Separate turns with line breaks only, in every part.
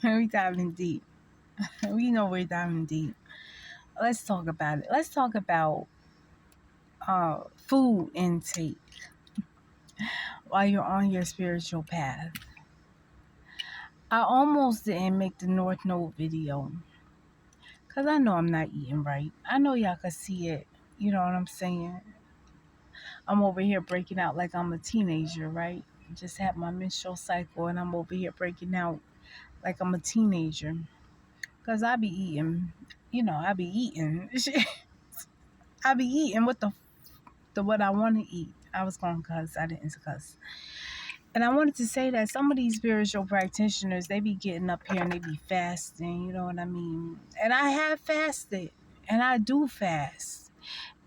We diving deep. We know we're diving deep. Let's talk about it. Let's talk about food intake while you're on your spiritual path. I almost didn't make the North Node video because I know I'm not eating right. I know y'all can see it. You know what I'm saying? I'm over here breaking out like I'm a teenager, right? Just had my menstrual cycle and I'm over here breaking out like I'm a teenager. Because I be eating, I be eating. I be eating what I want to eat. I was going to cuss. I didn't cuss. And I wanted to say that some of these spiritual practitioners, they be getting up here and they be fasting, you know what I mean? And I have fasted, and I do fast.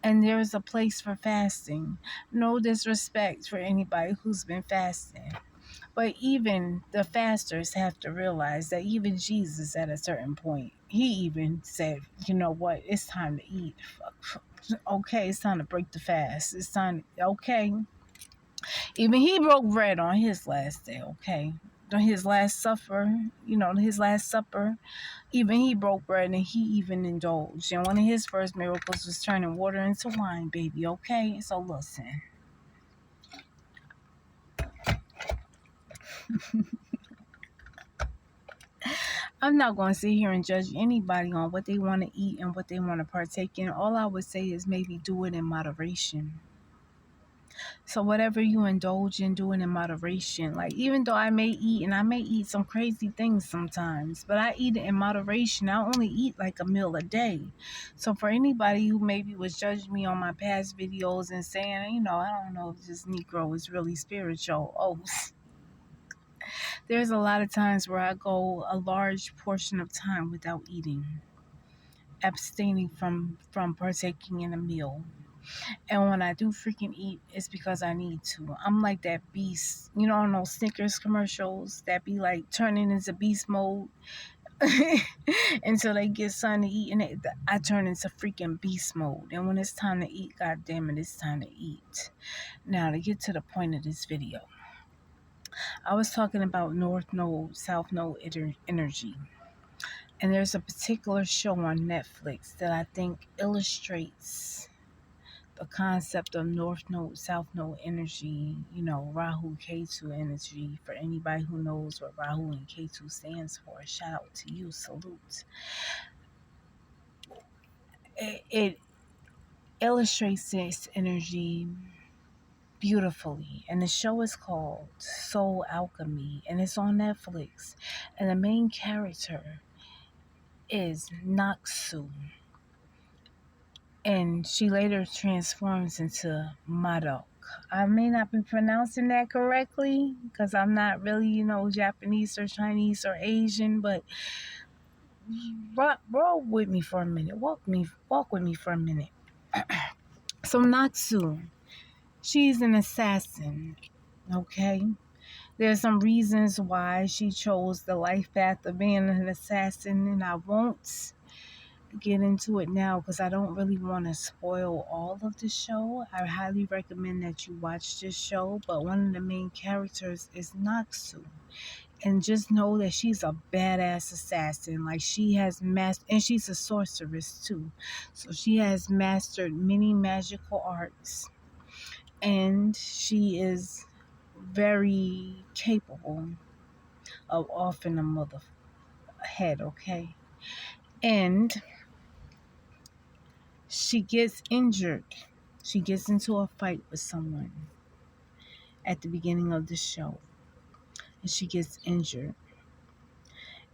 And there's a place for fasting. No disrespect for anybody who's been fasting. But even the fasters have to realize that even Jesus, at a certain point, he even said, you know what, it's time to eat. Okay, it's time to break the fast. It's time, okay. Even he broke bread on his last day, okay? On his last supper, his last supper, even he broke bread and he even indulged. And one of his first miracles was turning water into wine, baby, okay? So listen. I'm not going to sit here and judge anybody on what they want to eat and what they want to partake in. All I would say is maybe do it in moderation. So whatever you indulge in, do it in moderation. Like, even though I may eat some crazy things sometimes, but I eat it in moderation. I only eat like a meal a day. So for anybody who maybe was judging me on my past videos and saying, I don't know if this Negro is really spiritual. Oh, there's a lot of times where I go a large portion of time without eating, abstaining from partaking in a meal. And when I do freaking eat, it's because I need to. I'm like that beast, on those Snickers commercials that be like turning into beast mode until they get something to eat. And I turn into freaking beast mode. And when it's time to eat, god damn it, it's time to eat. Now, to get to the point of this video, I was talking about North Node, South Node energy. And there's a particular show on Netflix that I think illustrates the concept of North Node, South Node energy, Rahu Ketu energy. For anybody who knows what Rahu and Ketu stands for, shout out to you, salute. It illustrates this energy beautifully, and the show is called Soul Alchemy, and it's on Netflix. And the main character is Naksu, and she later transforms into Marok. I may not be pronouncing that correctly because I'm not really, Japanese or Chinese or Asian, but roll with me for a minute. Walk with me for a minute. So Natsu, she's an assassin, okay? There's some reasons why she chose the life path of being an assassin, and I won't get into it now because I don't really want to spoil all of the show. I highly recommend that you watch this show, but one of the main characters is Naksu. And just know that she's a badass assassin. Like, she has and she's a sorceress too. So she has mastered many magical arts, and she is very capable of offing a mother head, okay? And she gets injured. She gets into a fight with someone at the beginning of the show, and she gets injured.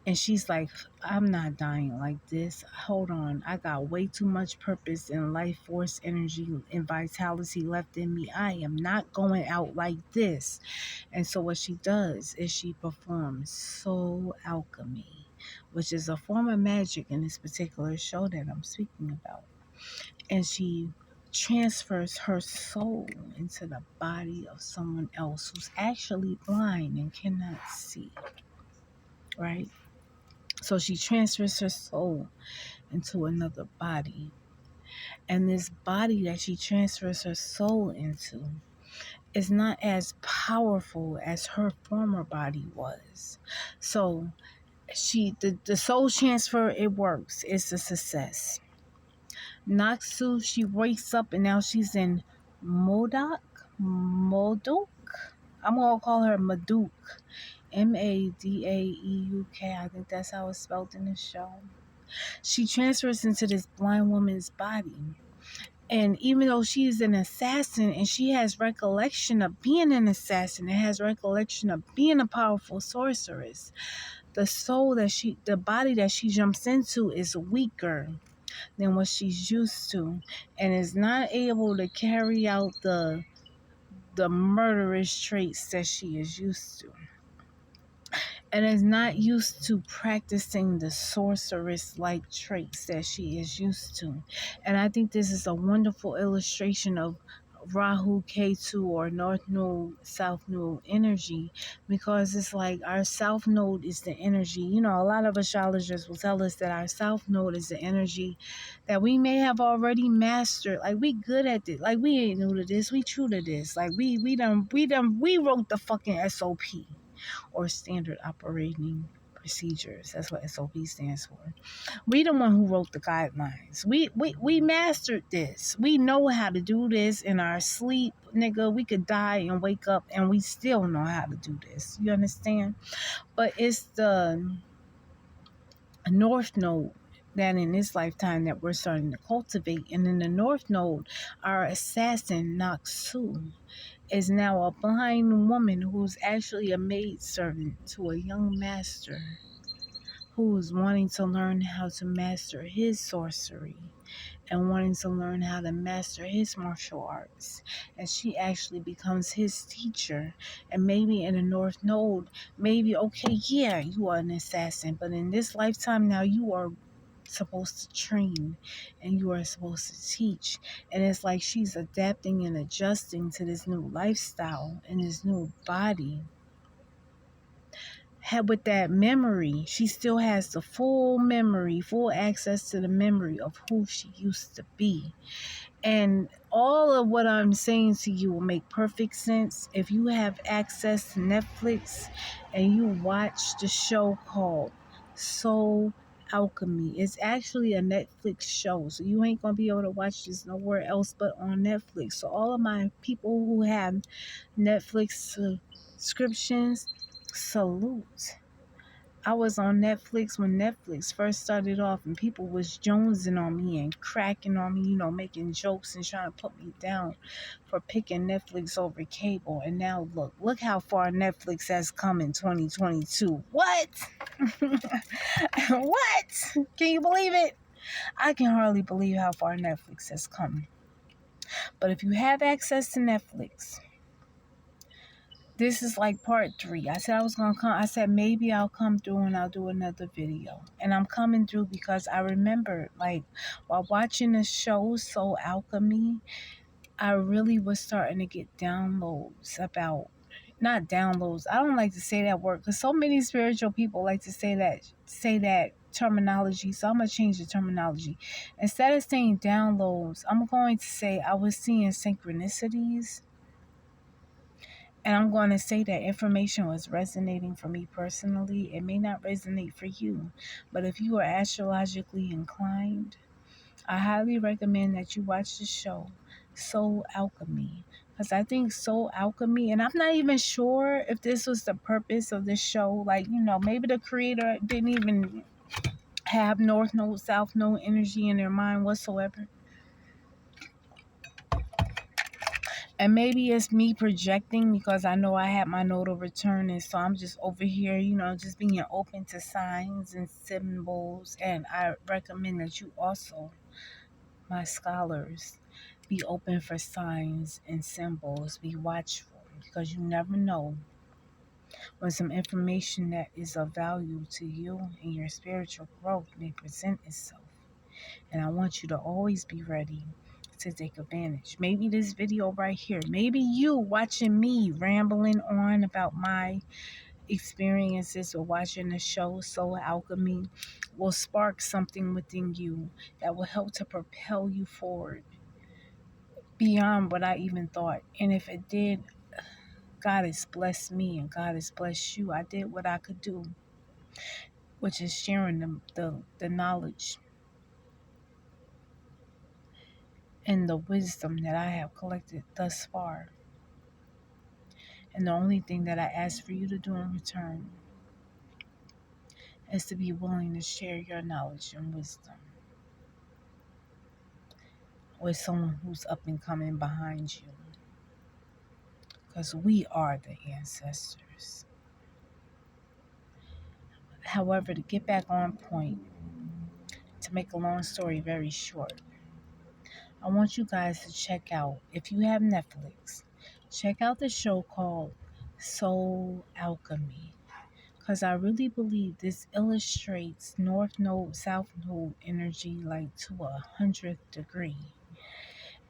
And she's like, I'm not dying like this. Hold on. I got way too much purpose and life force, energy, and vitality left in me. I am not going out like this. And so what she does is she performs soul alchemy, which is a form of magic in this particular show that I'm speaking about. And she transfers her soul into the body of someone else who's actually blind and cannot see, right? So she transfers her soul into another body. And this body that she transfers her soul into is not as powerful as her former body was. So The soul transfer, it works. It's a success. Naksu, she wakes up and now she's in Modoc. Moduk. I'm gonna call her Maduk. Madaeuk. I think that's how it's spelled in the show. She transfers into this blind woman's body. And even though she is an assassin and she has recollection of being an assassin, and has recollection of being a powerful sorceress, the body that she jumps into is weaker than what she's used to, and is not able to carry out the murderous traits that she is used to, and is not used to practicing the sorceress like traits that she is used to. And I think this is a wonderful illustration of Rahu Ketu, or North Node, South Node energy, because it's like our South Node is the energy. You know, a lot of astrologers will tell us that our South Node is the energy that we may have already mastered. Like, we good at it. Like, we ain't new to this. We true to this. Like, we wrote the fucking SOP, or standard operating procedures. That's what SOP stands for. We the one who wrote the guidelines. We mastered this. We know how to do this in our sleep, nigga. We could die and wake up and we still know how to do this. You understand? But it's the North Node that in this lifetime that we're starting to cultivate. And in the North Node, our assassin Naksu is now a blind woman who's actually a maidservant to a young master who is wanting to learn how to master his sorcery and wanting to learn how to master his martial arts. And she actually becomes his teacher. And maybe in the North Node, maybe, okay, yeah, you are an assassin, but in this lifetime now you are supposed to train and you are supposed to teach. And it's like she's adapting and adjusting to this new lifestyle and this new body. With that memory, she still has the full memory, full access to the memory of who she used to be. And all of what I'm saying to you will make perfect sense if you have access to Netflix and you watch the show called Soul Alchemy. It's actually a Netflix show, so you ain't gonna be able to watch this nowhere else but on Netflix. So all of my people who have Netflix subscriptions, salute. I was on Netflix when Netflix first started off, and people was jonesing on me and cracking on me, you know, making jokes and trying to put me down for picking Netflix over cable. And now look how far Netflix has come in 2022. What? What? Can you believe it? I can hardly believe how far Netflix has come. But if you have access to Netflix, this is like part 3. I said I was going to come. I said maybe I'll come through and I'll do another video. And I'm coming through because I remember, like, while watching the show Soul Alchemy, I really was starting to get downloads about, not downloads. I don't like to say that word because so many spiritual people like to say that terminology. So I'm going to change the terminology. Instead of saying downloads, I'm going to say I was seeing synchronicities. And I'm going to say that information was resonating for me personally. It may not resonate for you, but if you are astrologically inclined, I highly recommend that you watch the show Soul Alchemy. Because I think Soul Alchemy, and I'm not even sure if this was the purpose of the show. Like, you know, maybe the creator didn't even have North Node, South Node energy in their mind whatsoever. And maybe it's me projecting because I know I had my nodal return, and so I'm just over here, you know, just being open to signs and symbols. And I recommend that you also, my scholars, be open for signs and symbols. Be watchful because you never know when some information that is of value to you and your spiritual growth may present itself. And I want you to always be ready to take advantage. Maybe this video right here, maybe you watching me rambling on about my experiences or watching the show Soul Alchemy will spark something within you that will help to propel you forward beyond what I even thought. And if it did, God has blessed me and God has blessed you. I did what I could do. which is sharing the knowledge and the wisdom that I have collected thus far. And the only thing that I ask for you to do in return is to be willing to share your knowledge and wisdom with someone who's up and coming behind you. Because we are the ancestors. However, to get back on point, to make a long story very short, I want you guys to check out, if you have Netflix, check out the show called Soul Alchemy. Because I really believe this illustrates North Node, South Node energy like to 100th degree.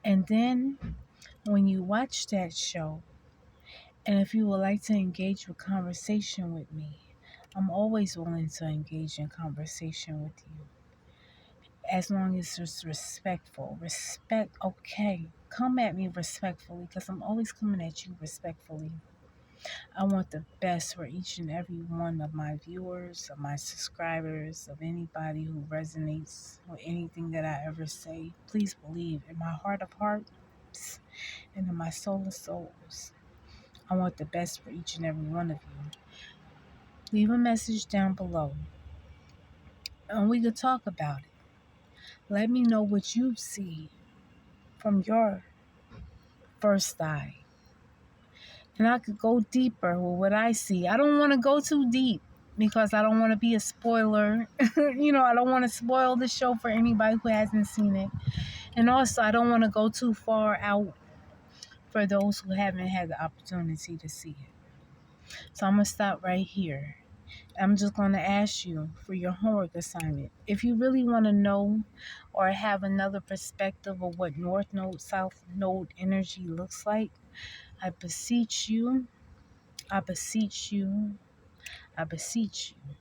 And then when you watch that show, and if you would like to engage with conversation with me, I'm always willing to engage in conversation with you. As long as it's respectful. Respect, okay. Come at me respectfully because I'm always coming at you respectfully. I want the best for each and every one of my viewers, of my subscribers, of anybody who resonates with anything that I ever say. Please believe in my heart of hearts and in my soul of souls. I want the best for each and every one of you. Leave a message down below and we could talk about it. Let me know what you see from your first eye. And I could go deeper with what I see. I don't want to go too deep because I don't want to be a spoiler. I don't want to spoil the show for anybody who hasn't seen it. And also, I don't want to go too far out for those who haven't had the opportunity to see it. So I'm going to stop right here. I'm just going to ask you for your homework assignment. If you really want to know or have another perspective of what North Node, South Node energy looks like, I beseech you, I beseech you, I beseech you.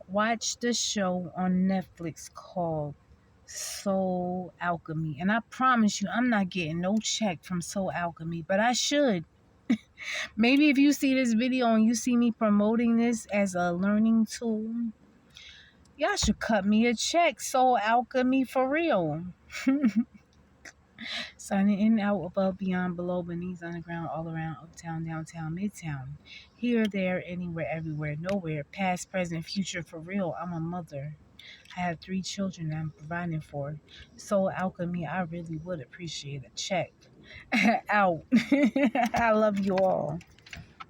Watch the show on Netflix called Soul Alchemy. And I promise you, I'm not getting no check from Soul Alchemy, but I should. Maybe if you see this video and you see me promoting this as a learning tool, y'all should cut me a check. Soul Alchemy for real. Signing in, out, above, beyond, below, beneath, underground, all around, uptown, downtown, midtown. Here, there, anywhere, everywhere, nowhere, past, present, future, for real. I'm a mother. I have 3 children I'm providing for. Soul Alchemy, I really would appreciate a check. Out. I love you all.